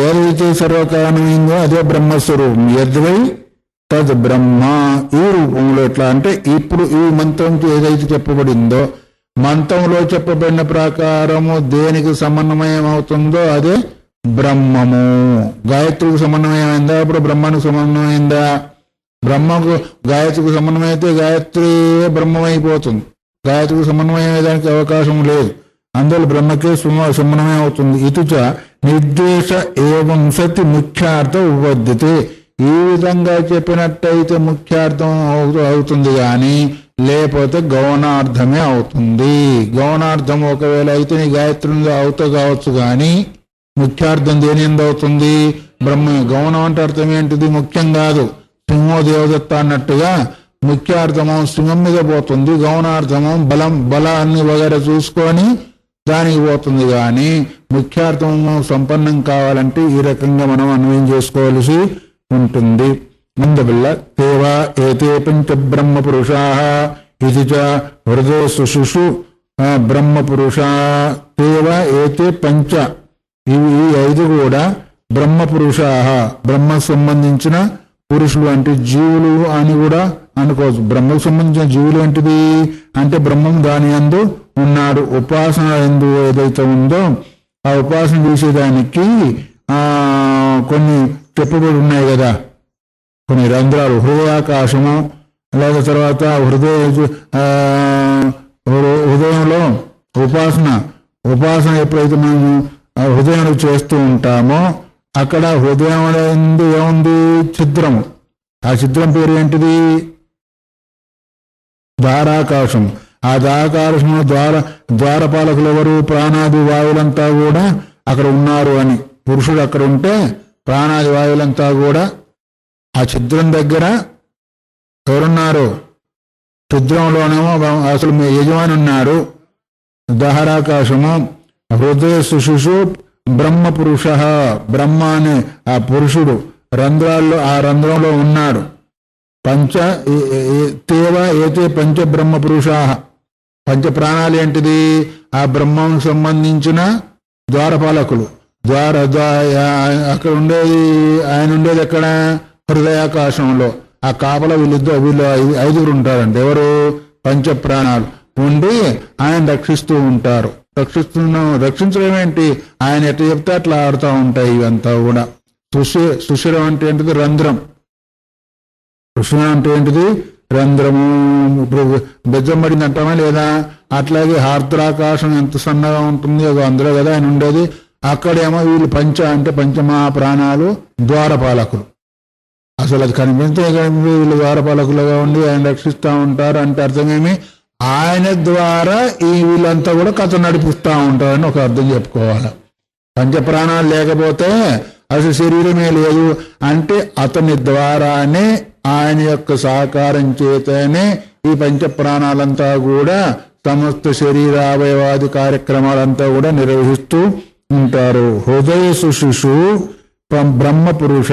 ఏదైతే సర్వకారణమైందో అదే బ్రహ్మస్వరూపం. యద్వై తద్ బ్రహ్మ. ఈ రూపంలో ఎట్లా అంటే ఇప్పుడు ఈ మంత్రంకి ఏదైతే చెప్పబడిందో మంత్రంలో చెప్పబడిన ప్రకారము దేనికి సమన్వయం అవుతుందో అదే బ్రహ్మము. గాయత్రికి సమన్వయమైందా? ఇప్పుడు బ్రహ్మానికి సమన్వయమైందా? బ్రహ్మకు గాయత్రికి సమన్వయం అయితే గాయత్రి బ్రహ్మమైపోతుంది. గాయత్రికి సమన్వయం అయ్యేదానికి అవకాశం లేదు. అందువల్ల బ్రహ్మకే సమన్వయం అవుతుంది. ఇటుచ నిర్దేశ ఏవం సతి ముఖ్యార్థ ఉపద్యతే. ఈ విధంగా చెప్పినట్టయితే ముఖ్యార్థం అవుతుంది కానీ లేకపోతే గౌణార్థమే అవుతుంది. గౌణార్థం ఒకవేళ అయితే నీ గాయత్రి అవుతా కావచ్చు కానీ ముఖ్యార్థం దేని ఎందు అవుతుంది? బ్రహ్మ. గౌణం అంటే అర్థం ఏంటిది? ముఖ్యం కాదు. సింహో దేవదత్త అన్నట్టుగా ముఖ్యార్థము సింహం మీద పోతుంది, గౌణార్థము బలాన్ని వగైరా చూసుకొని దానికి పోతుంది. కానీ ముఖ్యార్థము సంపన్నం కావాలంటే ఈ రకంగా మనం అన్వయం చేసుకోవాల్సి ఉంటుంది. అందువల్ల తేవా ఏతే పంచ బ్రహ్మ పురుషా ఇది చ హృదయ సుషుషు బ్రహ్మ పురుషా. తేవా ఏతే పంచ, ఇవి ఐదు కూడా బ్రహ్మ పురుషా, బ్రహ్మ సంబంధించిన పురుషులు అంటే జీవులు అని కూడా అనుకోవచ్చు. బ్రహ్మకు సంబంధించిన జీవులు ఏంటిది అంటే బ్రహ్మం దాని యందు ఉన్నాడు. ఉపాసన ఎందు ఏదైతే ఉందో ఆ ఉపాసన చేసేదానికి కొన్ని చెప్పబడి ఉన్నాయి కదా, కొన్ని రంధ్రాలు. హృదయాకాశము, లేదా తర్వాత హృదయంలో ఉపాసన ఎప్పుడైతే మనం హృదయం చేస్తూ ఉంటామో అక్కడ హృదయం ఏముంది? ఛిద్రము. ఆ ఛిద్రం పేరు ఏంటిది? ద్వారాకాశం. ఆ ద్వారాకాశంలో ద్వారపాలకులు ఎవరు? ప్రాణాది వాయువులంతా కూడా అక్కడ ఉన్నారు అని. పురుషుడు అక్కడ ఉంటే ప్రాణాది వాయువులంతా కూడా ఆ ఛిద్రం దగ్గర ఎవరున్నారు? ఛిద్రంలోనేమో అసలు మీ యజమాని ఉన్నారు. దహరాకాశము. హృదయ సుషుషు బ్రహ్మ పురుష. బ్రహ్మ అనే ఆ పురుషుడు ఆ రంధ్రంలో ఉన్నాడు. తేవ ఏతే పంచ బ్రహ్మ పురుషా. పంచ ప్రాణాలు ఏంటిది? ఆ బ్రహ్మకు సంబంధించిన ద్వారపాలకులు. అక్కడ ఉండేది, ఆయన ఉండేది ఎక్కడ? హృదయాకాశంలో. ఆ కాపల వీళ్ళు ఐదుగురు ఉంటారండి. ఎవరు? పంచ ప్రాణాలు ఉండి ఆయన రక్షిస్తూ ఉంటారు. రక్షించడం ఏంటి? ఆయన ఎట్లా చెప్తే అట్లా ఆడుతూ ఉంటాయి ఇవంతా కూడా. సుషిరం అంటే ఏంటిది? రంధ్రం. సుషిరం అంటే ఏంటిది? రంధ్రము. ఇప్పుడు బెజ్జం పడింది అంటామా లేదా? అట్లాగే హార్ద్రాకాశం ఎంత సన్నగా ఉంటుంది అందులో కదా ఆయన ఉండేది. అక్కడేమో వీళ్ళు పంచ అంటే పంచమహా ప్రాణాలు ద్వారపాలకులు. అసలు అది కనిపించే వీళ్ళు ద్వారపాలకులుగా ఉండి ఆయన రక్షిస్తూ ఉంటారు. అంటే అర్థమేమి? ఆయన ద్వారా ఈ వీళ్ళంతా కూడా కథ నడిపిస్తూ ఉంటారని ఒక అర్థం చెప్పుకోవాలి. పంచప్రాణాలు లేకపోతే అసలు శరీరమే లేదు. అంటే అతని ద్వారానే, ఆయన యొక్క సహకారం చేతనే ఈ పంచప్రాణాలంతా కూడా సమస్త శరీరావయవాది కార్యక్రమాలంతా కూడా నిర్వహిస్తూ ఉంటారు. హృదయ సుషుషు బ్రహ్మ పురుష.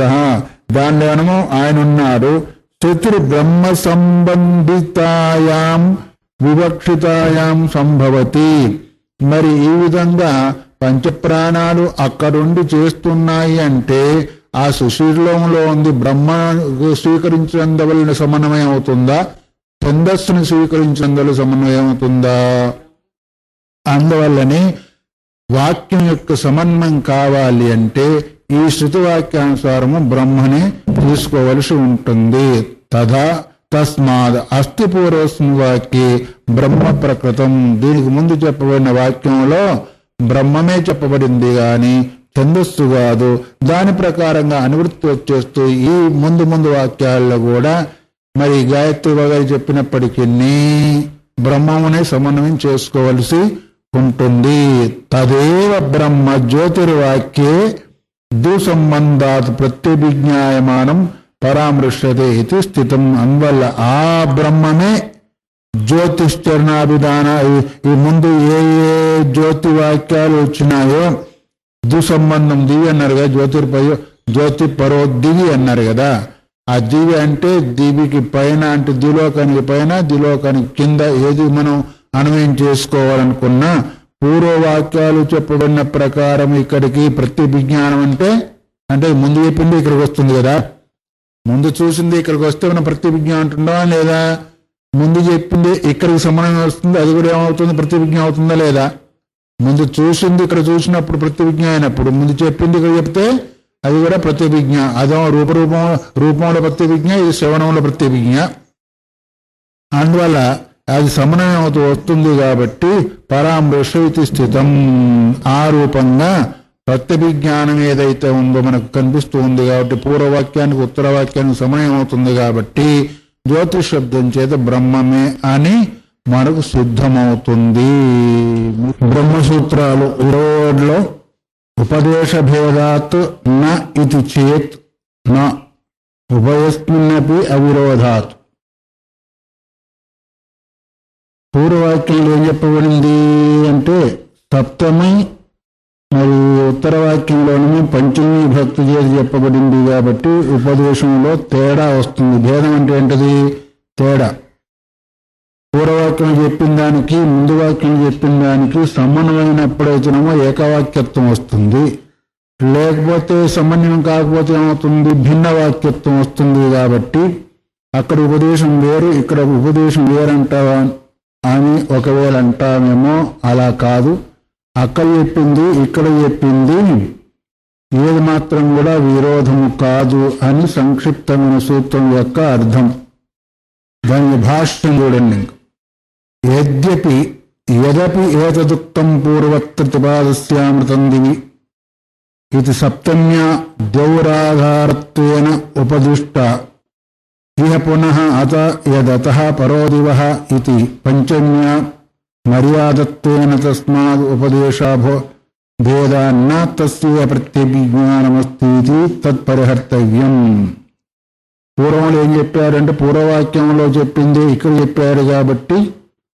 దానిలోనము ఆయన ఉన్నాడు. చతుర్ బ్రహ్మ సంబంధితాయాం వివక్షితాయాం సంభవతి. మరి ఈ విధంగా పంచప్రాణాలు అక్కడుండి చేస్తున్నాయి అంటే ఆ సుశీలంలో ఉంది బ్రహ్మ స్వీకరించినందువలన సమన్వయం అవుతుందా? ఛందస్సును స్వీకరించినందువల్ల సమన్వయం అవుతుందా? అందువల్లనే వాక్యం యొక్క సమన్వయం కావాలి అంటే ఈ శృతివాక్యానుసారము బ్రహ్మని తీసుకోవలసి ఉంటుంది. తస్మాద్ అస్థి పూర్వస్మిన్ వాక్యే బ్రహ్మ ప్రకృతం. దీనికి ముందు చెప్పబడిన వాక్యంలో బ్రహ్మమే చెప్పబడింది గాని ఛందస్సు కాదు. దాని ప్రకారంగా అనువృత్తి వచ్చేస్తూ ఈ ముందు వాక్యాల్లో కూడా మరి గాయత్రి వగైరా చెప్పినప్పటికీ బ్రహ్మమునే సమన్వయం చేసుకోవలసి ఉంటుంది. తదేవ బ్రహ్మ జ్యోతిర్వాక్యే దుసంబంధాత్ ప్రత్యభిజ్ఞాయమానం పరామృశ్యతే ఇది స్థితం. అందువల్ల ఆ బ్రహ్మమే జ్యోతిశ్చరణాభిధాన ఈ ముందు ఏ ఏ జ్యోతి వాక్యాలు వచ్చినాయో దుసంబంధం దివి అన్నారు కదా, జ్యోతి పరో దివి అన్నారు కదా. ఆ దివి అంటే దివికి పైన అంటే ద్విలోకానికి పైన ద్విలోకానికి కింద ఏది మనం అన్వయం చేసుకోవాలనుకున్నా పూర్వవాక్యాలు చెప్పబడిన ప్రకారం ఇక్కడికి ప్రత్యభిజ్ఞానం అంటే ముందు చెప్పింది ఇక్కడికి వస్తుంది కదా. ముందు చూసింది ఇక్కడికి వస్తే మనం ప్రత్యభిజ్ఞ అంటుందా లేదా? ముందు చెప్పింది ఇక్కడికి సమన్వయం వస్తుంది, అది కూడా ఏమవుతుంది? ప్రత్యభిజ్ఞ అవుతుందా లేదా? ముందు చూసింది ఇక్కడ చూసినప్పుడు ప్రత్యభిజ్ఞ అయినప్పుడు, ముందు చెప్పింది ఇక్కడ చెప్తే అది కూడా ప్రత్యభిజ్ఞ. అదో రూపంలో ప్రత్యభిజ్ఞ, ఇది శ్రవణంలో ప్రత్యభిజ్ఞ. అందువల్ల అది సమన్వయం అవుతూ వస్తుంది కాబట్టి పరామృష ఇది స్థితం. ఆ రూపంగా ప్రత్యభిజ్ఞానం ఏదైతే ఉందో మనకు కనిపిస్తూ ఉంది కాబట్టి పూర్వవాక్యానికి ఉత్తరవాక్యానికి సమన్వయం అవుతుంది కాబట్టి జ్యోతిష్ శబ్దం చేత బ్రహ్మమే అని మనకు సిద్ధమవుతుంది. బ్రహ్మసూత్రాలు 20లో ఉపదేశ భేదాత్ న ఇది చేత్ న ఉభయస్మిన్నపి అవిరోధాత్. పూర్వవాక్యంలో ఏం చెప్పబడింది అంటే సప్తమి, మరి ఉత్తరవాక్యంలోనే పంచమీ భక్తి చేసి చెప్పబడింది కాబట్టి ఉపదేశంలో తేడా వస్తుంది. భేదం అంటే ఏంటది? తేడా. పూర్వవాక్యం చెప్పిన దానికి ముందు వాక్యం చెప్పిన దానికి సమన్వయమైనప్పుడైతేనేమో ఏకవాక్యత్వం వస్తుంది, లేకపోతే సమన్వయం కాకపోతే ఏమవుతుంది? భిన్న వాక్యత్వం వస్తుంది. కాబట్టి అక్కడ ఉపదేశం వేరు, ఇక్కడ ఉపదేశం వేరంటావా అని ఒకవేళ అంటామేమో. అలా కాదు, అక్కడ చెప్పింది ఇక్కడ చెప్పింది ఏది మాత్రం కూడా విరోధము కాదు అని సంక్షిప్తమైన సూత్రం యొక్క అర్థం. దాని భాష్యం చూడండి. యదపి ఏతదుక్తం పూర్వత్రతిపాదస్యామృతం దివి ఇది సప్తమ్యా ద్యౌరాధారత్వేన ఉపదిష్ట ఇహ పునః అత యదతః పరో దివః ఇతి పంచమ్యా మర్యాదత్వేన తస్మాద్ ఉపదేశాభో భేదాన్న తస్య ప్రత్యభిజ్ఞానమస్తి తత్పరిహర్తవ్యం. పూర్వంలో ఏం చెప్పారంటే పూర్వవాక్యంలో చెప్పింది ఇక్కడ చెప్పారు కాబట్టి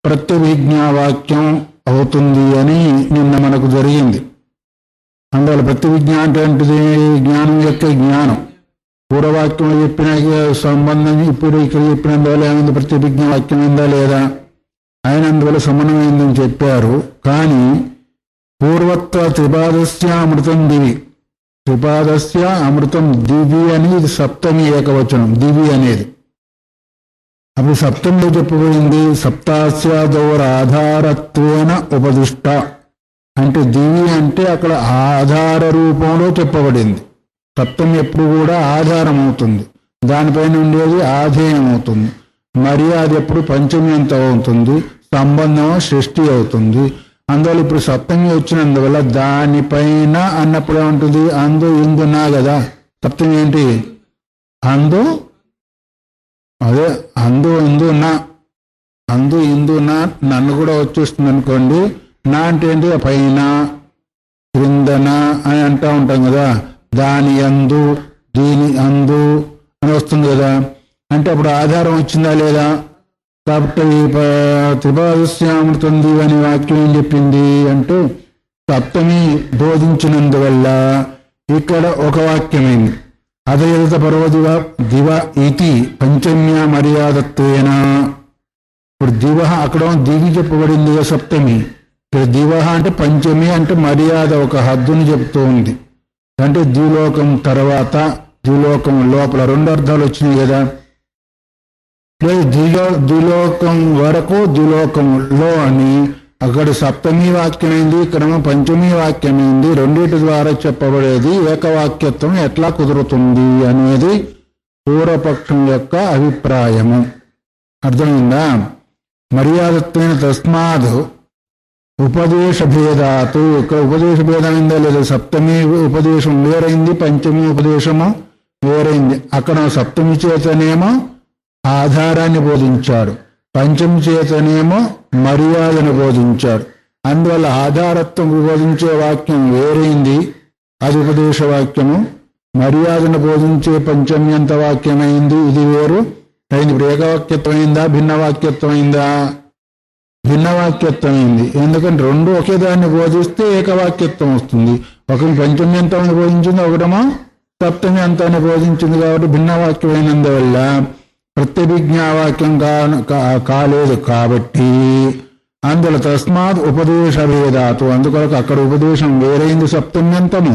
ప్రత్యభిజ్ఞావాక్యం అవుతుంది అని నిన్న మనకు జరిగింది. అందువల్ల ప్రత్యభిజ్ఞ అంటే ఏంటిది? జ్ఞానం యొక్క జ్ఞానం. పూర్వవాక్యంలో చెప్పిన సంబంధం ఇప్పుడు ఇక్కడ చెప్పినందువల్ల ఏమైంది? ప్రత్యభిజ్ఞ వాక్యం అయిందా లేదా? అయినందువల్ల సమన్వయమైందని చెప్పారు. కానీ పూర్వత్వ త్రిపాదస్య అమృతం దివి, త్రిపాదస్య అమృతం దివి అని ఇది సప్తమి ఏకవచనం. దివి అనేది అప్పుడు సప్తంలో చెప్పబడింది సప్తాస్య దౌరాధారత్వేన ఉపదిష్ట అంటే దివి అంటే అక్కడ ఆధార రూపంలో చెప్పబడింది. సప్తం ఎప్పుడు కూడా ఆధారం అవుతుంది, దానిపైన ఉండేది ఆధేయం అవుతుంది. మర్యాద ఎప్పుడు పంచమి అంత అవుతుంది, సంబంధం షష్ఠి అవుతుంది. అందువల్ల ఇప్పుడు సప్తమి వచ్చినందువల్ల దానిపైన అన్నప్పుడు ఏముంటుంది? అందు ఇందునా కదా. సప్తమి ఏంటి? అందు, అదే అందు ఇందునా, అందు ఇందునా నన్ను కూడా వచ్చేస్తుంది అనుకోండి. నా అంటే ఏంటి? పైన, క్రిందన అని అంటూ ఉంటాం కదా. దాని అందు, దీని అందు అని వస్తుంది కదా. అంటే అప్పుడు ఆధారం వచ్చిందా లేదా? కాబట్టి త్రిపాదస్యామృతం దివి అనే వాక్యం ఏం చెప్పింది అంటే సప్తమి బోధించినందువల్ల ఇక్కడ ఒక వాక్యమైంది. అదయత పర్వదివ దివ ఇతి పంచమ్యా మర్యాదత్వేన. ఇప్పుడు దివ అక్కడ దివి చెప్పబడింది సప్తమి, ఇక్కడ దివ అంటే పంచమి అంటే మర్యాద, ఒక హద్దుని చెప్తూ ఉంది. అంటే ద్విలోకం తర్వాత ద్విలోకం లోపల రెండు అర్థాలు వచ్చినాయి కదా. ద్విలోకం వరకు ద్విలోకంలో అని అక్కడ సప్తమి వాక్యమైంది, ఇక్కడ పంచమి వాక్యమైంది. రెండింటి ద్వారా చెప్పబడేది ఏకవాక్యత్వం ఎట్లా కుదురుతుంది అనేది పూర్వపక్షం యొక్క అభిప్రాయము. అర్థమైందా? మర్యాదత్వైన తస్మాద్ ఉపదేశ భేదాతు. ఇక్కడ ఉపదేశ భేదమైందా లేదా? సప్తమి ఉపదేశం వేరైంది, పంచమి ఉపదేశము వేరైంది. అక్కడ సప్తమి చేతనేమో ఆధారాన్ని బోధించాడు, పంచమి చేతనేమో మర్యాదను బోధించాడు. అందువల్ల ఆధారత్వం బోధించే వాక్యం వేరైంది, అది ఉపదేశ వాక్యము. మర్యాదను బోధించే పంచమ్యంత వాక్యమైంది, ఇది వేరు అయింది. ఇప్పుడు ఏకవాక్యత్వమైందా భిన్నవాక్యత్వమైందా? భిన్నవాక్యత్వమైంది. ఎందుకంటే రెండు ఒకే దాన్ని బోధిస్తే ఏకవాక్యత్వం వస్తుంది. ఒకటి పంచమి అంతాన్ని బోధించింది, ఒకటేమో సప్తమి అంతాన్ని బోధించింది. కాబట్టి భిన్నవాక్యమైనందువల్ల ప్రత్యభిజ్ఞావాక్యం కాలేదు. కాబట్టి అందులో తస్మాత్ ఉపదేశ భేదాతు, అందుకొరకు అక్కడ ఉపదేశం వేరైంది సప్తమ్యంతము,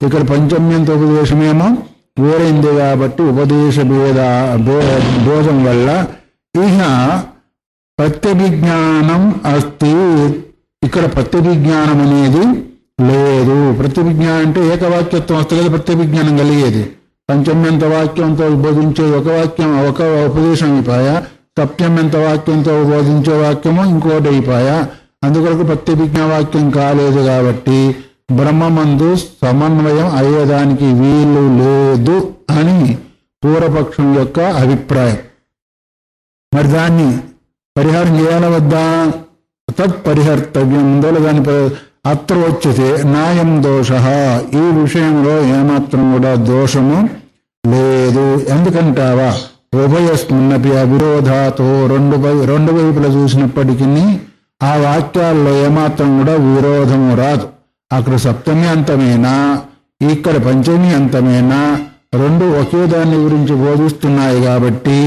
ఇక్కడ పంచమ్యంత ఉపదేశమేమో వేరైంది కాబట్టి ఉపదేశ భేదం వల్ల ఇహ ప్రత్యభిజ్ఞానం అస్తి, ఇక్కడ ప్రత్యభిజ్ఞానం అనేది లేదు. ప్రత్యభిజ్ఞానం అంటే ఏకవాక్యత్వం వస్తుంది కదా ప్రత్యభిజ్ఞానం కలిగేది. పంచమ్యంత వాక్యంతో బోధించేది ఒక వాక్యం, ఒక ఉపదేశం అయిపోయా. సప్తమ్యంత వాక్యంతో బోధించే వాక్యము ఇంకోటి అయిపోయా. అందుకొరకు ప్రత్యభిజ్ఞా వాక్యం కాలేదు కాబట్టి బ్రహ్మమందు సమన్వయం అయ్యేదానికి వీలు లేదు అని పూర్వపక్షం యొక్క అభిప్రాయం. మరి దాన్ని పరిహారం చేయాల వద్దా? తత్పరిహర్తవ్యం. అందువల్ల దాని అత్ర వచ్చేసి నాయం దోష, ఈ విషయంలో ఏమాత్రం కూడా దోషము లేదు. ఎందుకంటావా? ఉభయస్మిన్నపి అవిరోధాతో, రెండు వైపులా చూసినప్పటికీ ఆ వాక్యాల్లో ఏమాత్రం కూడా విరోధము రాదు. అక్కడ సప్తమి అంతమేనా, ఇక్కడ పంచమి అంతమేనా, రెండు ఒకే దాన్ని గురించి బోధిస్తున్నాయి కాబట్టి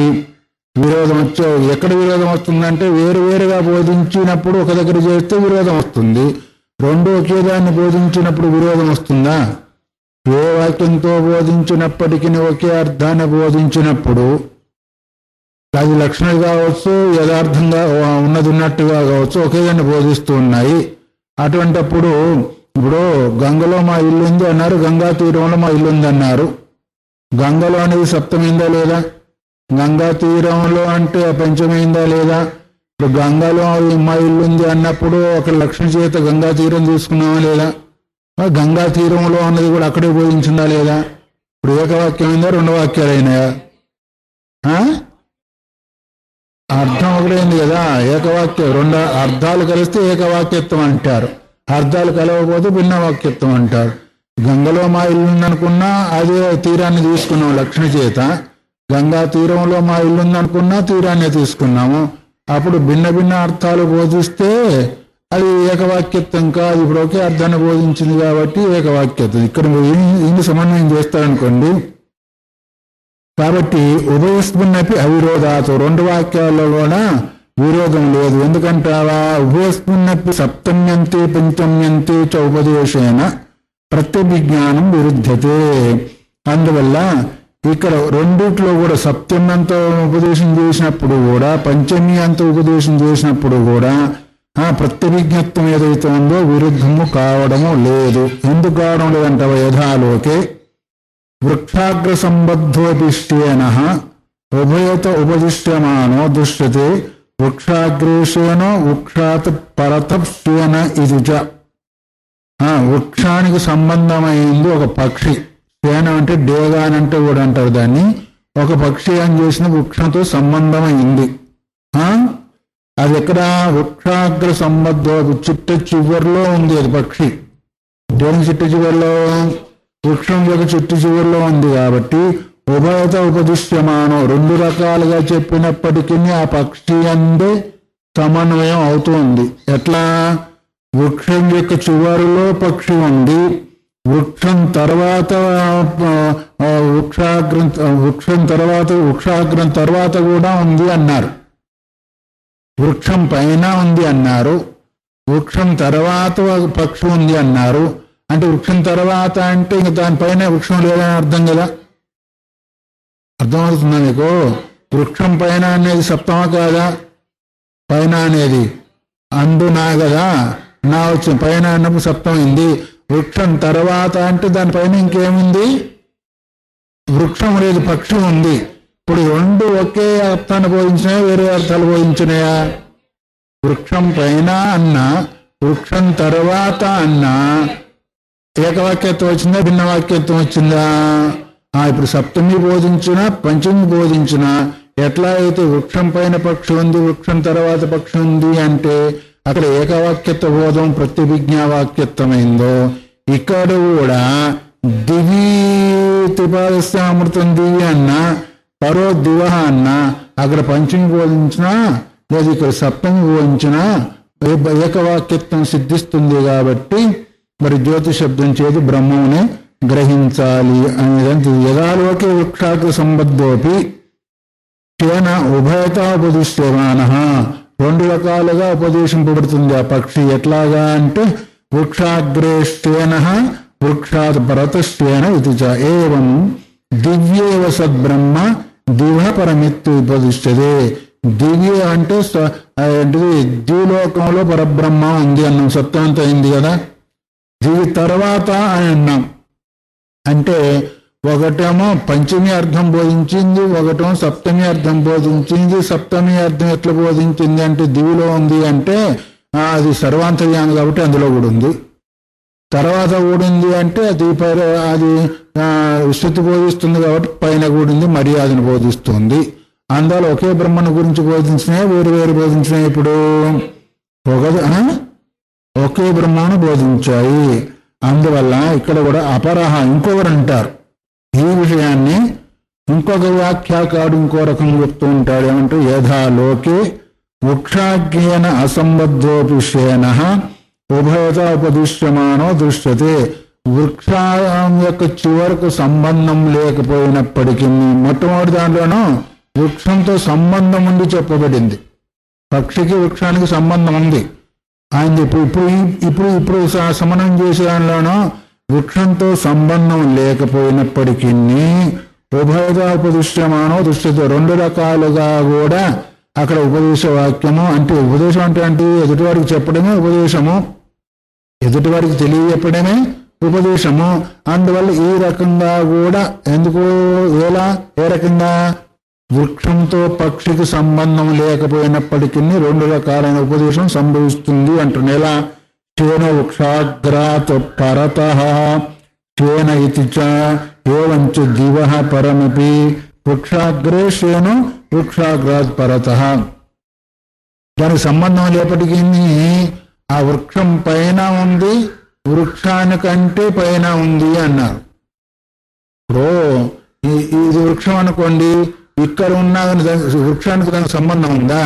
విరోధం వచ్చే. ఎక్కడ విరోధం వస్తుందంటే వేరువేరుగా బోధించినప్పుడు ఒక దగ్గర చేస్తే విరోధం వస్తుంది. రెండు ఒకే దాన్ని బోధించినప్పుడు విరోధం వస్తుందా? ఏ వాక్యంతో బోధించినప్పటికీ ఒకే అర్థాన్ని బోధించినప్పుడు అది లక్షణం కావచ్చు, యథార్థంగా ఉన్నది ఉన్నట్టుగా కావచ్చు, ఒకే దాన్ని బోధిస్తూ ఉన్నాయి. అటువంటిప్పుడు ఇప్పుడు గంగలో మా ఇల్లు ఉంది అన్నారు, గంగా తీరంలో మా ఇల్లు ఉంది అన్నారు. గంగలో అనేది సప్తమైందా లేదా? గంగా తీరంలో అంటే పంచమైందా లేదా? ఇప్పుడు గంగలో మా ఇల్లు ఉంది అన్నప్పుడు ఒక లక్షణ చేత గంగా తీరం తీసుకున్నామా లేదా? గంగా తీరంలో అన్నది కూడా అక్కడే బోధించిందా లేదా? ఇప్పుడు ఏకవాక్యమైందా, రెండు వాక్యాలైనాయా? అర్థం ఒకటైంది కదా. ఏకవాక్యం రెండు అర్థాలు కలిస్తే ఏకవాక్యత్వం అంటారు, అర్థాలు కలవకపోతే భిన్నవాక్యత్వం అంటారు. గంగలో మా ఇల్లు ఉందనుకున్నా అదే తీరాన్ని తీసుకున్నాం లక్షణ చేత. గంగా తీరంలో మా ఇల్లు ఉందనుకున్నా తీరాన్ని తీసుకున్నాము. అప్పుడు భిన్న భిన్న అర్థాలు బోధిస్తే అది ఏకవాక్యత్వం కాదు. ఇప్పుడు ఒకే అర్థాన్ని బోధించింది కాబట్టి ఏకవాక్యత్వం. ఇక్కడ ఇన్ని సమన్వయం చేస్తారనుకోండి. కాబట్టి ఉభయస్మిన్నపి అవిరోధాతు, రెండు వాక్యాల్లో కూడా విరోధం లేదు. ఎందుకంటావా? ఉభయస్మిన్నపి సప్తమ్యంతే పంచమ్యంతే చ ఉపదేశేన ప్రత్యభిజ్ఞానం విరుద్ధతే. అందువల్ల ఇక్కడ రెండిట్లో కూడా సప్తమ్యంత ఉపదేశం చేసినప్పుడు కూడా పంచమి అంత ఉపదేశం చేసినప్పుడు కూడా ప్రత్యభిజ్ఞత్వం ఏదైతే ఉందో విరుద్ధము కావడము లేదు. ఎందుకు కావడం లేదంటావా? యథాలోకే వృక్షాగ్ర సంబద్ధోపిష్యేన ఉభయత ఉపదిశ్యమానో దృశ్యతే వృక్షాగ్రేషేనో వృక్షాత్ పరతప్యేన ఇది చ. వృక్షానికి సంబంధమైంది ఒక పక్షి. సేన అంటే డేగానంటే కూడా అంటారు దాన్ని. ఒక పక్షి అని చేసిన వృక్షంతో సంబంధమైంది. అది ఎక్కడ? వృక్షాగ్ర సంబద్ధ, చిట్ట చివరిలో ఉంది అది పక్షి. దేని చిట్ట చివరిలో? వృక్షం యొక్క చిట్టు చివరిలో ఉంది కాబట్టి ఉభయత ఉపదిశ్యమానం, రెండు రకాలుగా చెప్పినప్పటికీ ఆ పక్షి అందే సమన్వయం అవుతుంది. ఎట్లా? వృక్షం యొక్క చివరిలో పక్షి ఉంది, వృక్షం తర్వాత వృక్షాగ్రం తర్వాత కూడా ఉంది అన్నారు. వృక్షం పైన ఉంది అన్నారు, వృక్షం తర్వాత పక్షి ఉంది అన్నారు. అంటే వృక్షం తర్వాత అంటే ఇంక దానిపైన వృక్షం లేదని అర్థం కదా. అర్థమవుతుందా మీకు? వృక్షం పైన అనేది సప్తమ కాదా? పైన అనేది అందునా కదా, నా వచ్చిన పైన అన్నప్పుడు సప్తమైంది. వృక్షం తర్వాత అంటే దానిపైన ఇంకేముంది? వృక్షం లేదు, పక్షి ఉంది. ఇప్పుడు రెండు ఒకే అర్థాన్ని బోధించినాయా, వేరే అర్థాలు బోధించినాయా? వృక్షం పైన అన్నా, వృక్షం తర్వాత అన్నా ఏకవాక్యత్వం వచ్చిందా, భిన్నవాక్యత్వం వచ్చిందా? ఇప్పుడు సప్తమి బోధించినా పంచమి బోధించినా ఎట్లా అయితే వృక్షం పైన పక్షి ఉంది, వృక్షం తర్వాత పక్షి ఉంది అంటే అక్కడ ఏకవాక్యత్వ బోధం ప్రత్యభిజ్ఞావాక్యత్వమైందో, ఇక్కడ కూడా దివి త్రిపాదస్య అమృతం దివి అన్నా, పరో దివ అన్నా అక్కడ పంచమి బోధించినా లేదా ఇక్కడ సప్తమి బోధించినా ఏకవాక్యత్వం సిద్ధిస్తుంది. కాబట్టి మరి జ్యోతి శబ్దం చేతి బ్రహ్మమునే గ్రహించాలి అనేది. యథాలోకే వృక్షాగ్ర సంబద్ధోపి తేన ఉభయతా ఉపదిశ్యమాన, రెండు రకాలుగా ఉపదేశింపబడుతుంది ఆ పక్షి. ఎట్లాగా అంటే వృక్షాగ్రేశ్చేన వృక్షాత్ పరతశ్చేన ఇది చ ఏవం దివ్యేవ సద్బ్రహ్మ దివ పరమిత్తు ఉపదిష్టదే. దివ్య అంటే ఏంటిది, ద్విలోకంలో పరబ్రహ్మ ఉంది అన్నాం, సత్యాంత అయింది కదా. దివి తర్వాత అని అన్నాం. అంటే ఒకటేమో పంచమి అర్థం బోధించింది, ఒకటేమో సప్తమి అర్థం బోధించింది. సప్తమి అర్థం ఎట్లా బోధించింది అంటే దివిలో ఉంది అంటే అది సర్వాంతర్యామి కాబట్టి అందులో కూడా ఉంది. తర్వాత కూడింది అంటే అది శృతి బోధిస్తుంది కాబట్టి పైన కూడింది మర్యాదను బోధిస్తుంది. అందువల్ల ఒకే బ్రహ్మను గురించి బోధించినాయి, వేరు వేరు బోధించినాయి. ఇప్పుడు ఒకే బ్రహ్మను బోధించాయి. అందువల్ల ఇక్కడ కూడా అపరహ ఇంకొకరు అంటారు. ఈ విషయాన్ని ఇంకొక వ్యాఖ్యాకాడు ఇంకో రకం చెప్తూ ఉంటాడు. ఏమంటూ యథాలోకే వృక్షాజ్ఞేన అసంబద్ధోపి శేన ఉభయత ఉపదిశ్యమానో దృశ్యతే. వృక్షం యొక్క చివరకు సంబంధం లేకపోయినప్పటికీ మొట్టమొదటి దాంట్లోనూ వృక్షంతో సంబంధం ఉండి చెప్పబడింది. పక్షికి వృక్షానికి సంబంధం ఉంది. ఆయన ఇప్పుడు సమనం చేసే దానిలోనూ వృక్షంతో సంబంధం లేకపోయినప్పటికీ ఉభయత ఉపదిశ్యమానో దృశ్యతే. రెండు రకాలుగా కూడా అక్కడ ఉపదేశ వాక్యము అంటే ఉపదేశం అంటే ఎదుటివాడికి చెప్పడమే ఉపదేశము, ఎదుటివాడికి తెలియజెప్పడమే ఉపదేశము. అందువల్ల ఈ రకంగా కూడా ఎందుకు ఏ రకంగా వృక్షంతో పక్షికి సంబంధం లేకపోయినప్పటికీ రెండు రకాలైన ఉపదేశం సంభవిస్తుంది అంటున్న. ఎలా చేన వృక్షాగ్రాత్ పరతః చేన ఇది చ ఏవంచ దివః పరమపి వృక్షాగ్రే శేను వృక్షాగ్రాత్ పరతః. దానికి సంబంధం లేపటికి ఆ వృక్షం పైన ఉంది, వృక్షానికంటే పైన ఉంది అన్నారు. ఇప్పుడు ఇది వృక్షం అనుకోండి, ఇక్కడ ఉన్నా కానీ వృక్షానికి దానికి సంబంధం ఉందా?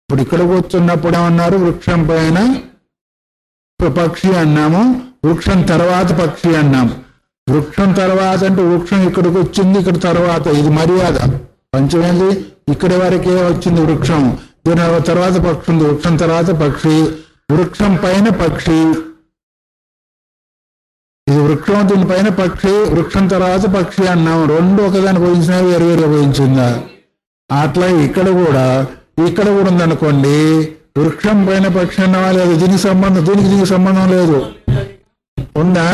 ఇప్పుడు ఇక్కడ కూర్చున్నప్పుడు ఏమన్నారు, వృక్షం పైన పక్షి అన్నాము, వృక్షం తర్వాత పక్షి అన్నాము. వృక్షం తర్వాత అంటే వృక్షం ఇక్కడికి వచ్చింది, ఇక్కడ తర్వాత, ఇది మర్యాద. పంచమేంది ఇక్కడి వరకే వచ్చింది వృక్షం, దీని తర్వాత పక్షి ఉంది, వృక్షం తర్వాత పక్షి, వృక్షం పైన పక్షి, ఇది వృక్షం దీని పైన పక్షి, వృక్షం తర్వాత పక్షి అన్నాము. రెండు ఒకదాన్ని పోయించినా వేరు వేరుగా పోయించిందా? అట్లా ఇక్కడ కూడా ఉందనుకోండి, వృక్షం పైన పక్షి అన్నావా లేదు, దీనికి సంబంధం లేదు, ఉందా?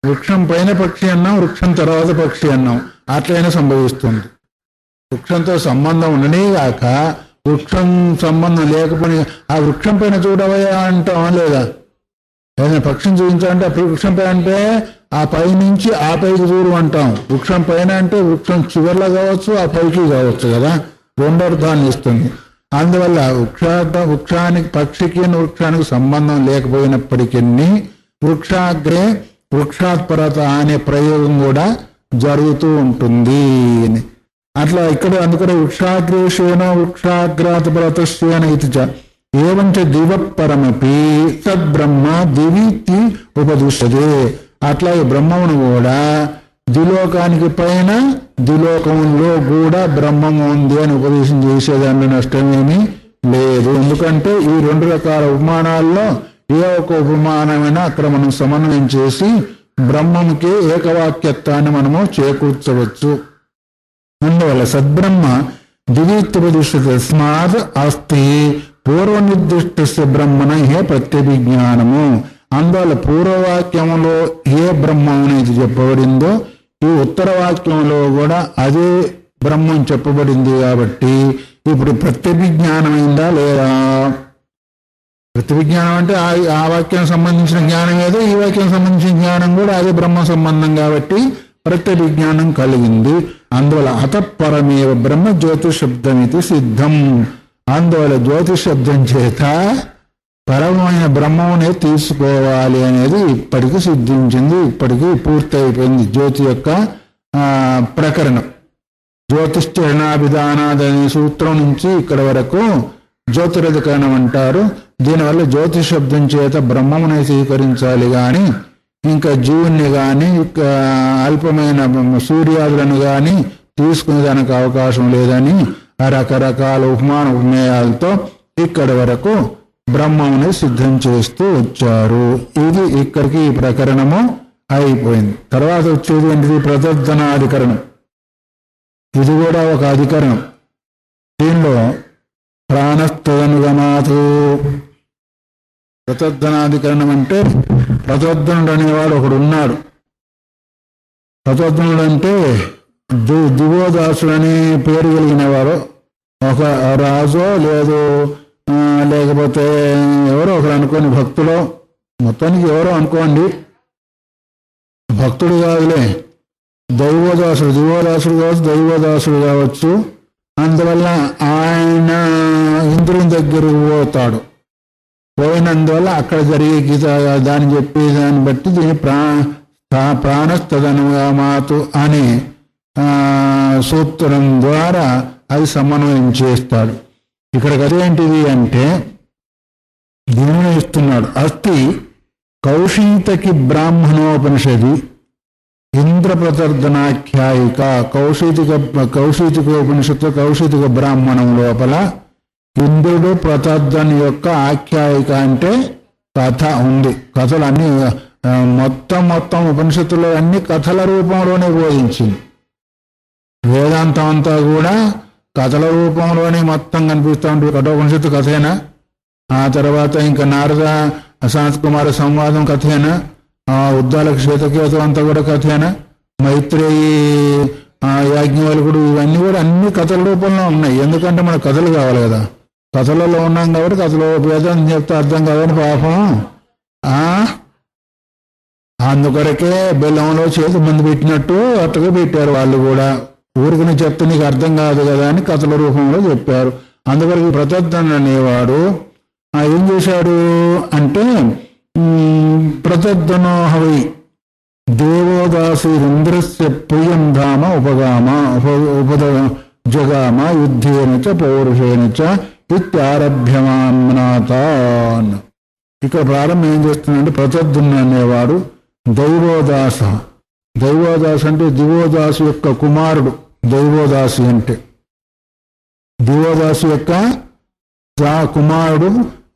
వృక్షం పైన పక్షి అన్నాం, వృక్షం తర్వాత పక్షి అన్నాం, అట్లయినా సంభవిస్తుంది. వృక్షంతో సంబంధం ఉండని కాక వృక్షం సంబంధం లేకపోయినా ఆ వృక్షం పైన చూడవయా అంటావా లేదా? ఏదైనా పక్షిని చూపించాలంటే ఆ వృక్షం పైన అంటే ఆ పై నుంచి ఆ పైకి చూడు అంటాం. వృక్షం పైన అంటే వృక్షం చివర్లో కావచ్చు, ఆ పైకి కావచ్చు కదా, రెండు అర్థాన్ని ఇస్తుంది. అందువల్ల వృక్షానికి పక్షికి వృక్షానికి సంబంధం లేకపోయినప్పటికీ వృక్షాగ్రే వృక్షాత్పరత అనే ప్రయోగం కూడా జరుగుతూ ఉంటుంది. అట్లా ఇక్కడ అందుకనే వృక్షాగ్రేషేణ వృక్షాగ్రాతపరతశ్చేన ఇది చ ఏవంచ దివ పరమపి సద్బ్రహ్మ దివితి ఉపదిష్టతే. అట్లా ఈ బ్రహ్మమును కూడా ద్విలోకానికి పైన ద్విలోకంలో కూడా బ్రహ్మము ఉంది అని ఉపదేశం చేసేదాన్ని నష్టమేమీ లేదు. ఎందుకంటే ఈ రెండు రకాల ఉపమానాల్లో ఏ ఒక ఉపమానమైనా అక్కడ మనం సమన్వయం చేసి బ్రహ్మముకే ఏకవాక్యత్వాన్ని మనము చేకూర్చవచ్చు. అందువల్ల సద్బ్రహ్మ దివిత్యుపదిష్టతే తస్మాత్ అస్తి పూర్వనిర్దిష్ట బ్రహ్మణ హే ప్రత్యభిజ్ఞానము. అందువల్ల పూర్వవాక్యంలో ఏ బ్రహ్మం అనేది చెప్పబడిందో ఈ ఉత్తర వాక్యంలో కూడా అదే బ్రహ్మం చెప్పబడింది. కాబట్టి ఇప్పుడు ప్రత్యభిజ్ఞానమైందా లేదా? ప్రత్యభిజ్ఞానం అంటే ఆ వాక్యానికి సంబంధించిన జ్ఞానం ఏదో, ఈ వాక్యానికి సంబంధించిన జ్ఞానం కూడా అదే బ్రహ్మ సంబంధం కాబట్టి ప్రత్యభిజ్ఞానం కలిగింది. అందువల్ల అతఃపరమేవ బ్రహ్మ జ్యోతిశబ్దమితి సిద్ధం. అందువల్ల జ్యోతిశబ్దం చేత పరమైన బ్రహ్మమునే తీసుకోవాలి అనేది ఇప్పటికి సిద్ధించింది, ఇప్పటికీ పూర్తి అయిపోయింది జ్యోతి యొక్క ప్రకరణం. జ్యోతిష్ఠరణాభిధానాద్ అనే సూత్రం నుంచి ఇక్కడ వరకు జ్యోతిరధికరణం అంటారు. దీనివల్ల జ్యోతి శబ్దం చేత బ్రహ్మమునే స్వీకరించాలి కానీ ఇంకా జీవుణ్ణి కానీ అల్పమైన సూర్యాదులను కానీ తీసుకునేదానికి అవకాశం లేదని రకరకాల ఉపమాన ఉపమేయాలతో ఇక్కడి వరకు బ్రహ్మముని సిద్ధం చేస్తూ వచ్చారు. ఇది ఇక్కడికి ఈ ప్రకరణము అయిపోయింది. తర్వాత వచ్చేది ఏంటిది? ప్రతర్ధనాధికరణం. ఇది కూడా ఒక అధికరణం. దీనిలో ప్రాణస్తదనుగమాతు. ప్రతర్ధనాధికరణం అంటే ప్రతర్ధనుడు అనేవాడు ఒకడు ఉన్నాడు. ప్రతర్ధనుడు అంటే దివోదాసుడు అనే పేరు కలిగిన వాడు, ఒక రాజో లేదు లేకపోతే ఎవరో ఒకరు అనుకోని భక్తులో, మొత్తానికి ఎవరో అనుకోండి, భక్తుడు కాదులే, దైవోదాసుడు, దివోదాసుడు కావచ్చు, దైవోదాసుడు కావచ్చు. అందువల్ల ఆయన ఇంద్రుని దగ్గరకు పోతాడు. పోయినందువల్ల అక్కడ జరిగే గీత దాన్ని చెప్పి దాన్ని బట్టి దీన్ని ప్రాణస్తదనుగమాతు అనే సూత్రం ద్వారా అది సమన్వయం చేస్తాడు. ఇక్కడికి అదేంటిది అంటే దీనిని ఇస్తున్నాడు. అస్తి కౌశీతకి బ్రాహ్మణోపనిషది ఇంద్రప్రతర్ధనాఖ్యాయిక. కౌశీతిక ఉపనిషత్తు కౌశీతిక బ్రాహ్మణం లోపల ఇంద్రుడు ప్రతర్ధన్ యొక్క ఆఖ్యాయిక అంటే కథ ఉంది. కథలు అన్ని మొత్తం ఉపనిషత్తులో అన్ని కథల రూపంలోనే బోధించింది. వేదాంతం అంతా కూడా కథల రూపంలోనే మొత్తం కనిపిస్తూ ఉంటుంది. కఠోపనిషత్తు కథేనా, ఆ తర్వాత ఇంకా నారద సనత్ కుమార సంవాదం కథేనా, ఉద్దాలక శ్వేతకేతు అంతా కూడా కథేనా, మైత్రేయి యాజ్ఞవల్కుడు ఇవన్నీ కూడా అన్ని కథల రూపంలో ఉన్నాయి. ఎందుకంటే మనకు కథలు కావాలి కదా, కథలలో ఉన్నాం కాబట్టి కథలో వేదాంతం చెప్తే అర్థం కాదని పాపం అందుకొరకే బెల్లంలో చేతి మంది పెట్టినట్టు అట్టుగా పెట్టారు. వాళ్ళు కూడా ఊరికి చెప్తే నీకు అర్థం కాదు కదా అని కథల రూపంలో చెప్పారు. అందుకొరకు ప్రతర్ధన్ అనేవాడు ఏం చేశాడు అంటే ప్రతర్ధనోహవై దేవోదాసీరింద్రస్య ప్రియం ధామ ఉపజగామ యుద్ధేన చ పౌరుషేణ చ ఇత్యారభ్యమాన్నాతాన్. ఇక్కడ ప్రారంభం ఏం చేస్తుందంటే ప్రతర్ధన్ అనేవాడు దైవోదాస. దైవోదాసు అంటే దివోదాసు యొక్క కుమారుడు. దైవోదాసి అంటే దివోదాసు యొక్క కుమారుడు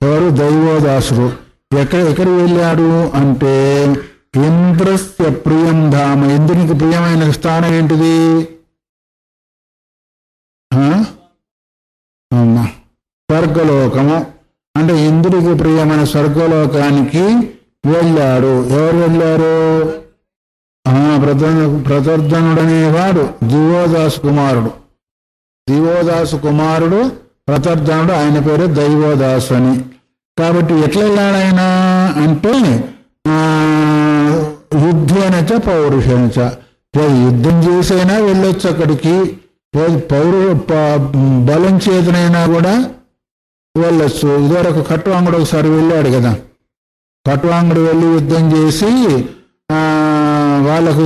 ఎవరు? దైవోదాసుడు. ఎక్కడికి వెళ్ళాడు అంటే ఇంద్రస్య ప్రియం ధామ. ఇంద్రునికి ప్రియమైన స్థానం ఏంటిది? స్వర్గలోకము. అంటే ఇంద్రుడికి ప్రియమైన స్వర్గలోకానికి వెళ్ళాడు. ఎవరు వెళ్ళారు? ప్రతర్ధనుడనేవాడు దివోదాసు కుమారుడు. దివోదాసు కుమారుడు ప్రతర్ధనుడు, ఆయన పేరు దైవోదాసు అని. కాబట్టి ఎట్లా వెళ్ళాడైనా అంటే యుద్ధేనచ పౌరుషేనచ, యుద్ధం చేసైనా వెళ్ళొచ్చు అక్కడికి, బలం చేతనైనా కూడా వెళ్ళొచ్చు. ఇదివరకు కట్వాంగుడు ఒకసారి వెళ్ళాడు కదా, కట్వాంగుడు వెళ్ళి యుద్ధం చేసి వాళ్ళకు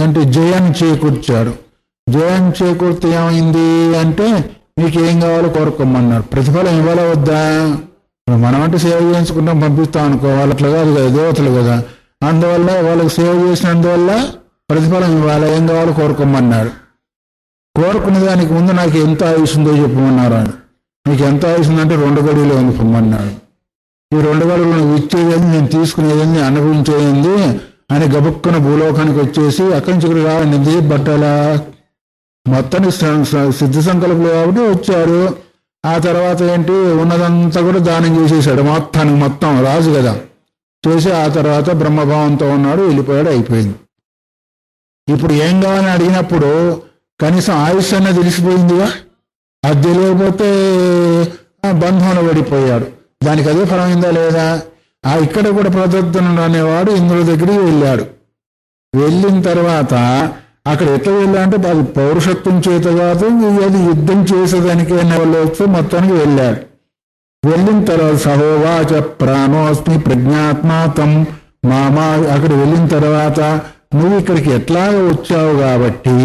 ఏంటి జయాన్ని చేకూర్చాడు. జయం చేకూర్తే ఏమైంది అంటే మీకేం కావాలో కోరుకోమన్నాడు. ప్రతిఫలం ఇవ్వాలా వద్దా? మనం అంటే సేవ చేయించుకుంటాం పంపిస్తాం అనుకో, వాళ్ళు అట్లా కాదు కదా, దేవతలు కదా. అందువల్ల వాళ్ళకి సేవ చేసినందువల్ల ప్రతిఫలం ఇవ్వాలి, ఏం కావాలో కోరుకోమన్నాడు. కోరుకున్న దానికి ముందు నాకు ఎంత ఆయుష్ ఉందో చెప్పమన్నారు. ఆయన నీకు ఎంత ఆయుష్ ఉందంటే 2 గడువులు పొమ్మన్నాడు. ఈ 2 గడువులు నువ్వు ఇచ్చేది, నేను తీసుకునేది, అనుభవించేది అని గబుక్కున భూలోకానికి వచ్చేసి అక్కడి నుంచి ఇక్కడ రావండి బట్టల మొత్తానికి సిద్ధ సంకల్పంలో కాబట్టి వచ్చారు. ఆ తర్వాత ఏంటి ఉన్నదంతా కూడా దానం చేసేసాడు. మొత్తం రాజు కదా చేసి ఆ తర్వాత బ్రహ్మభావంతో ఉన్నాడు, వెళ్ళిపోయాడు, అయిపోయింది. ఇప్పుడు ఏం కావాలని అడిగినప్పుడు కనీసం ఆయుష్ అన్న తెలిసిపోయిందిగా. అది తెలియకపోతే బంధంలో పడిపోయాడు. దానికి అదే ఫలమైందా లేదా? ఇక్కడ కూడా ప్రతర్ధనుడు అనేవాడు ఇంద్రుడి దగ్గరికి వెళ్ళాడు. వెళ్ళిన తర్వాత అక్కడ ఎట్లా వెళ్ళాడంటే అది పౌరుషత్వం చేత కాదు, అది యుద్ధం చేసేదానికి వెళ్ళవచ్చు. మొత్తానికి వెళ్ళాడు. వెళ్ళిన తర్వాత సహోవాచ ప్రాణోస్మి ప్రజ్ఞాత్మాతం మామా. అక్కడ వెళ్ళిన తర్వాత నువ్వు ఇక్కడికి ఎట్లా వచ్చావు కాబట్టి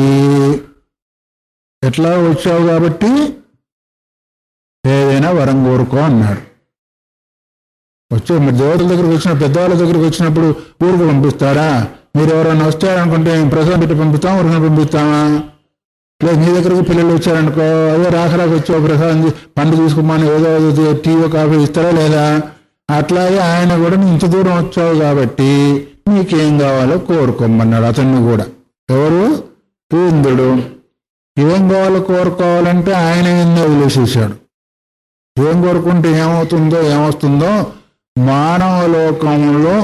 ఏదైనా వరం కోరుకో అన్నాడు. దేవతల దగ్గరకు వచ్చిన పెద్దవాళ్ళ దగ్గరకు వచ్చినప్పుడు ఊరికి పంపిస్తారా? మీరు ఎవరైనా వస్తారనుకుంటే ప్రసాదం పెట్టి పంపిస్తాం, ఊరికి పంపిస్తామా? లేదు నీ దగ్గరికి పిల్లలు వచ్చారనుకో, అదే రాక వచ్చావు ప్రసాదం పండు తీసుకోమని ఏదో టీవో కాఫీ ఇస్తారా లేదా? అట్లాగే ఆయన కూడా ఇంత దూరం వచ్చావు కాబట్టి నీకేం కావాలో కోరుకోమన్నాడు అతన్ని కూడా. ఎవరు? ఇంద్రుడు. ఏం కావాలో కోరుకోవాలంటే ఆయన ఎన్నో వదిలేసేసాడు. ఏం కోరుకుంటే ఏమొస్తుందో మానవ లోకంలో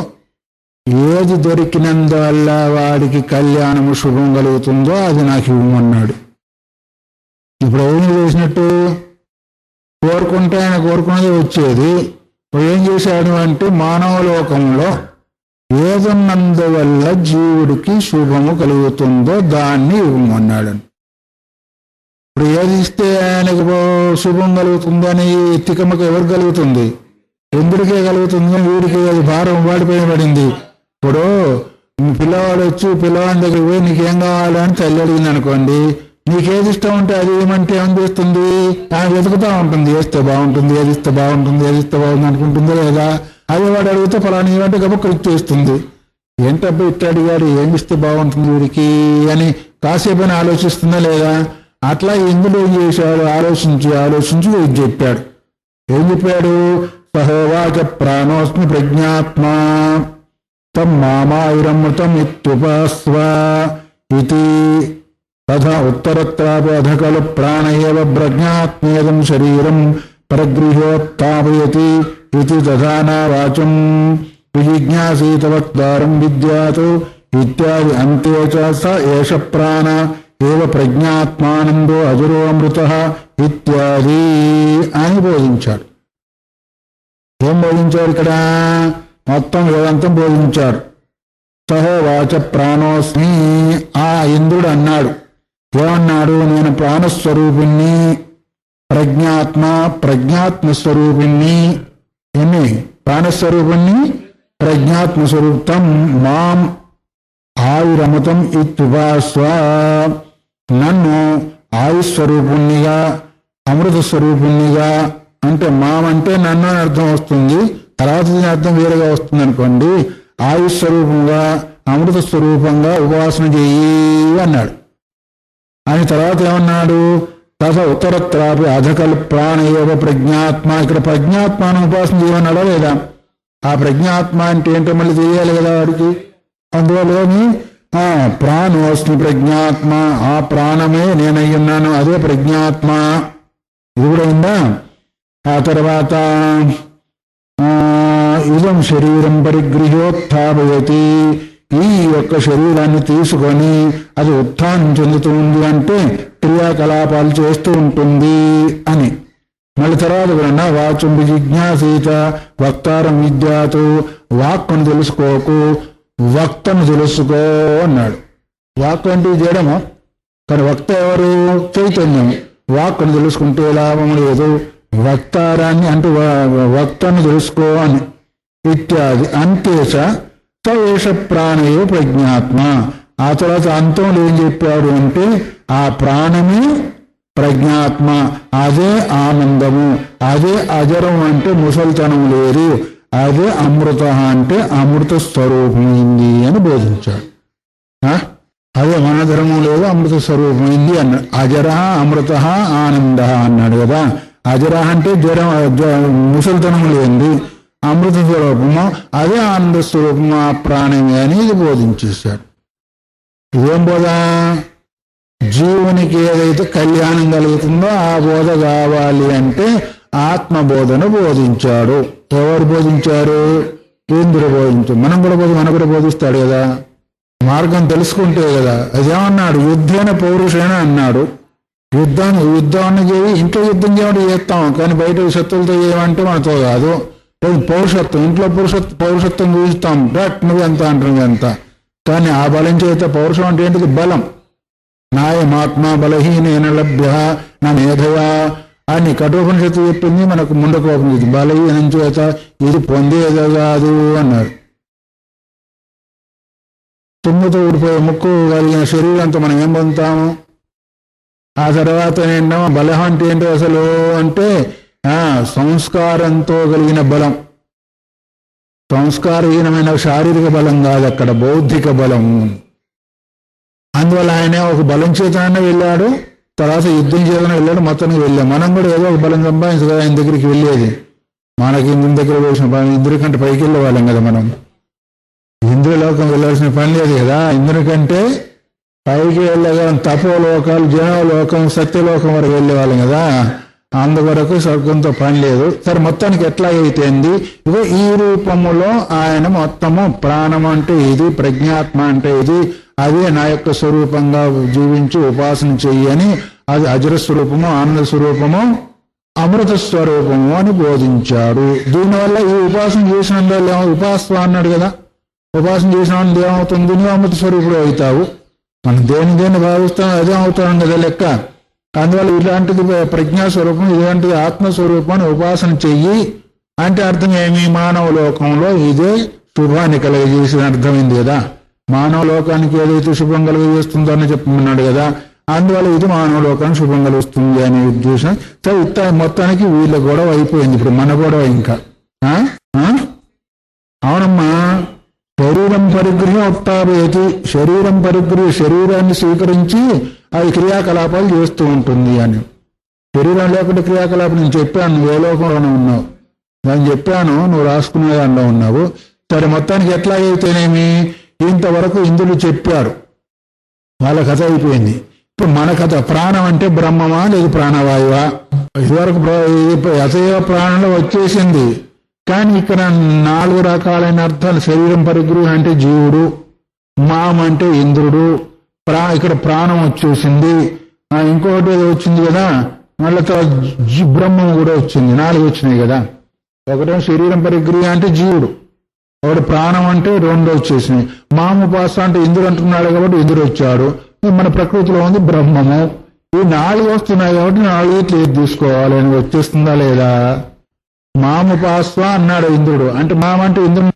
ఏది దొరికినందువల్ల వాడికి కళ్యాణము శుభం కలుగుతుందో అది నాకు ఇవ్వమన్నాడు. ఇప్పుడు ఏం చేసినట్టు? కోరుకుంటే ఆయన కోరుకున్నది వచ్చేది. ఇప్పుడు ఏం చేశాడు అంటే మానవ లోకంలో ఏదన్నందువల్ల జీవుడికి శుభము కలుగుతుందో దాన్ని ఇవ్వమన్నాడు. ఇప్పుడు ఏది ఇస్తే ఆయనకు శుభం కలుగుతుందని తికమక ఎవరు కలుగుతుంది? ఇంద్రుడికే కలుగుతుంది. వీడికి అది భారం వాడిపోయి పడింది. ఇప్పుడు పిల్లవాడు వచ్చి పిల్లవాడి దగ్గరికి పోయి నీకేం కావాలని తల్లి అడిగింది అనుకోండి, నీకేది ఇష్టం ఉంటే అది ఏమంటే ఏం చేస్తుంది? ఆమె వెతుకుతా ఉంటుంది. వేస్తే బాగుంటుంది, ఏది ఇస్తే బాగుంటుంది, ఏది ఇస్తే బాగుంది అనుకుంటుందో లేదా? అదే వాడు అడిగితే ఫలానా ఏమంటే గబుక్కలు ఇచ్చేస్తుంది. ఏంటబ్బా ఇట్లా అడిగాడు, ఏమి ఇస్తే బాగుంటుంది వీడికి అని కాసేపు అని ఆలోచిస్తుందా లేదా? అట్లా ఇందులో ఏం చేశాడు? ఆలోచించి ఇది చెప్పాడు. ఏం చెప్పాడు? సహోవాచ ప్రాణోస్మి ప్రజ్ఞాత్మా తం మామాయురమృతం ఇత్యుపాస్వ ఇతి తథా ఉత్తరత్రాపి అధ ఖలు ప్రాణ ఏవ ప్రజ్ఞాత్మేదం శరీరం పరగృహోత్థాపయతి ఇతి తథానా వాచం విజిజ్ఞాసీత వక్తారం విద్యాత్ ఇత్యాది అంతే చ స ఏష ప్రాణ ఏవ ప్రజ్ఞాత్మానందో అజరో అమృతః ఇత్యాది అని బోధించాడు. ఏం బోధించారు ఇక్కడ? మొత్తం వేదాంతం బోధించారు. సహోవాచ ప్రాణోస్మి. ఆ ఇంద్రుడు అన్నాడు. ఏమన్నాడు? నేను ప్రాణస్వరూపిణ్ణి, ప్రజ్ఞాత్మస్వరూపిణ్ణి. ఎన్ని? ప్రాణస్వరూపిణ్ణి, ప్రజ్ఞాత్మస్వరూపం. మాం ఆయురమృతం ఇత్యుపాస్వ. నన్ను ఆయుస్వరూపుణ్ణిగా, అమృత స్వరూపుణ్ణిగా, అంటే మామంటే నన్ను అని అర్థం వస్తుంది, తర్వాత దీని అర్థం వేరేగా వస్తుంది అనుకోండి. ఆయుస్వరూపంగా, అమృత స్వరూపంగా ఉపాసన చెయ్యి అన్నాడు. అని తర్వాత ఏమన్నాడు? తథ ఉత్తరత్రాపి అధకల్ ప్రాణ ఏవ ప్రజ్ఞాత్మ. ఇక్కడ ప్రజ్ఞాత్మను ఉపాసన చేయమన్నాడా లేదా? ఆ ప్రజ్ఞాత్మ అంటే ఏంటో మళ్ళీ తెలియాలి కదా వాడికి. అందువల్లని ప్రాణోస్మి ప్రజ్ఞాత్మ, ఆ ప్రాణమే నేనయ్యున్నాను, అదే ప్రజ్ఞాత్మ. ఇది కూడా ఉందా? ఆ తర్వాత ఇదం శరీరం పరిగృహ్యోత్థాపయతి. ఈ యొక్క శరీరాన్ని తీసుకొని అది ఉత్థానం చెందుతుంది అంటే క్రియాకలాపాలు చేస్తూ ఉంటుంది అని. మళ్ళీ తర్వాత కూడా వాచం విజిజ్ఞాసీత వక్తారం విద్యాతు. వాక్కును తెలుసుకోకు, వక్తను తెలుసుకో అన్నాడు. వాక్కు అంటే జడము, కానీ వక్త ఎవరు? చైతన్యం. వాక్కును తెలుసుకుంటే లాభం లేదు. వక్తారాన్ని అంటే వక్తను తెలుసుకో అని. ఇత్యాది అంతేశ సవేష ప్రాణయే ప్రజ్ఞాత్మ. ఆ తర్వాత అంతంలో ఏం చెప్పాడు అంటే ఆ ప్రాణమే ప్రజ్ఞాత్మ, అదే ఆనందము, అదే అజరం అంటే ముసల్తనం లేదు, అదే అమృత అంటే అమృత స్వరూపమైంది అని బోధించాడు. అదే మన ధర్మం లేదు, అమృత స్వరూపమైంది అన్నాడు. అజర అమృత ఆనంద అన్నాడు కదా. అజర అంటే ముసల్తనం లేనిది, అమృత స్వరూపము అదే ఆనంద స్వరూపము, ఆ ప్రాణమే అని ఇది బోధించేశాడు. ఇదేం బోధ? జీవునికి ఏదైతే కళ్యాణం కలుగుతుందో ఆ బోధ కావాలి అంటే ఆత్మబోధను బోధించాడు. ఎవరు బోధించారు? ఇంద్రుడు బోధించాడు. మనకు కూడా బోధిస్తాడు కదా. మార్గం తెలుసుకుంటే కదా. అదేమన్నాడు? యుద్ధేన పౌరుషేణ అన్నాడు. యుద్ధాన్ని చేయి. ఇంట్లో యుద్ధం చేయమంటే చేస్తాం, కానీ బయట శత్రువులతో చేయమంటే మనతో కాదు. పౌరుషత్వం, ఇంట్లో పౌరుషత్వం చూస్తాం, నువ్వు ఎంత అంటున్నది ఎంత. కానీ ఆ బలం చేత, పౌరుషం అంటే ఏంటిది? బలం. నాయమాత్మ బలహీనేన లభ్య నా మేధయా అని కఠోపనిషత్తు చెప్పింది. మనకు ముందుకోపనిషత్తు బలహీనం చేత ఇది పొందేదో కాదు అన్నారు. తుమ్ముతో ఊడిపోయే ముక్కు కలిగిన శరీరంతో మనం ఏం పొందుతాము? ఆ తర్వాత ఏంటో బలం అంటే ఏంటో అసలు అంటే సంస్కారంతో కలిగిన బలం. సంస్కారహీనమైన శారీరక బలం కాదు, అక్కడ బౌద్ధిక బలం. అందువల్ల ఆయన ఆయన ఒక బలం చేతనైనా వెళ్ళాడు, తర్వాత యుద్ధం చేతనే వెళ్ళాడు, మొత్తానికి వెళ్ళాం. మనం కూడా ఏదో ఒక బలం సంపాదించదు ఆయన దగ్గరికి వెళ్ళేది. మనకి ఇంద్రుని దగ్గర వేసిన ఇంద్రుడి కంటే పైకి వెళ్ళే వాళ్ళం కదా మనం. ఇంద్రలోకం వెళ్ళాల్సిన పని లేదు కదా. ఇంద్రుని కంటే పైకి వెళ్ళగలం తపోలోకాలు, జనలోకం, సత్యలోకం వరకు వెళ్ళే వాళ్ళం కదా. అందువరకు స్వర్గంతో పని లేదు. సరే మొత్తానికి ఎట్లా అయితేంది, ఇగో ఈ రూపములో ఆయన మొత్తము ప్రాణం అంటే ఇది, ప్రజ్ఞాత్మ అంటే ఇది, అదే నా యొక్క స్వరూపంగా జీవించి ఉపాసన చెయ్యని, అది అజర స్వరూపము, ఆనంద స్వరూపము, అమృత స్వరూపము అని బోధించాడు. దీనివల్ల ఈ ఉపాసన చేసినందువల్ల ఉపాసన అన్నాడు కదా, ఉపాసన చేసినందుకు ఏమవుతుంది, నువ్వు అమృత స్వరూపుడు అవుతావు. మనం దేని భావిస్తాం అదే అవుతాం కదా లెక్క. అందువల్ల ఇలాంటిది ప్రజ్ఞాస్వరూపం, ఇలాంటిది ఆత్మస్వరూపం అని ఉపాసన చెయ్యి అంటే అర్థం ఏమి, మానవ లోకంలో ఇదే శుభాన్ని కలుగజేసిన అర్థమైంది కదా. మానవ లోకానికి ఏదైతే శుభం కలుగజేస్తుందో అని చెప్పమన్నాడు కదా. అందువల్ల ఇది మానవ లోకానికి శుభం కలుగుతుంది అనే ఉద్దేశం. సో మొత్తానికి వీళ్ళ గొడవ అయిపోయింది. ఇప్పుడు మన గొడవ ఇంకా అవునమ్మా. శరీరం పరిగ్రహం ఉత్తాపయతి, శరీరాన్ని స్వీకరించి అది క్రియాకలాపాలు చేస్తూ ఉంటుంది అని. శరీరం లేకుండా క్రియాకలాపం నేను చెప్పాను, నువ్వు ఏ లోకంలోనే ఉన్నావు నేను చెప్పాను, నువ్వు రాసుకునే దానిలో ఉన్నావు. సరే మొత్తానికి ఎట్లా అయితేనేమి, ఇంతవరకు ఇంద్రుడు చెప్పారు, వాళ్ళ కథ అయిపోయింది. ఇప్పుడు మన కథ, ప్రాణం అంటే బ్రహ్మమా లేదు ప్రాణవాయువా? ఇదివరకు అతయ ప్రాణంలో వచ్చేసింది. కానీ ఇక్కడ 4 రకాలైన అర్థాలు. శరీరం పరిగ్రహం అంటే జీవుడు, మామ అంటే ఇంద్రుడు, ఇక్కడ ప్రాణం వచ్చేసింది, ఇంకొకటి ఏదో వచ్చింది కదా, మళ్ళీ బ్రహ్మం కూడా వచ్చింది. 4 వచ్చినాయి కదా. ఒకటేమో శరీరం పరిగ్రహం అంటే జీవుడు, ఒకటి ప్రాణం అంటే 2 వచ్చేసినాయి. మాముపాస అంటే ఇంద్రుడు అంటున్నాడు కాబట్టి ఇంద్రుడు వచ్చాడు. మన ప్రకృతిలో ఉంది బ్రహ్మము. ఈ 4 వస్తున్నాయి కాబట్టి 4 ఏది తీసుకోవాలి అని వచ్చేస్తుందా లేదా? మాముపాస్వ అన్నాడు ఇంద్రుడు. అంటే మామ అంటే ఇంద్రుడు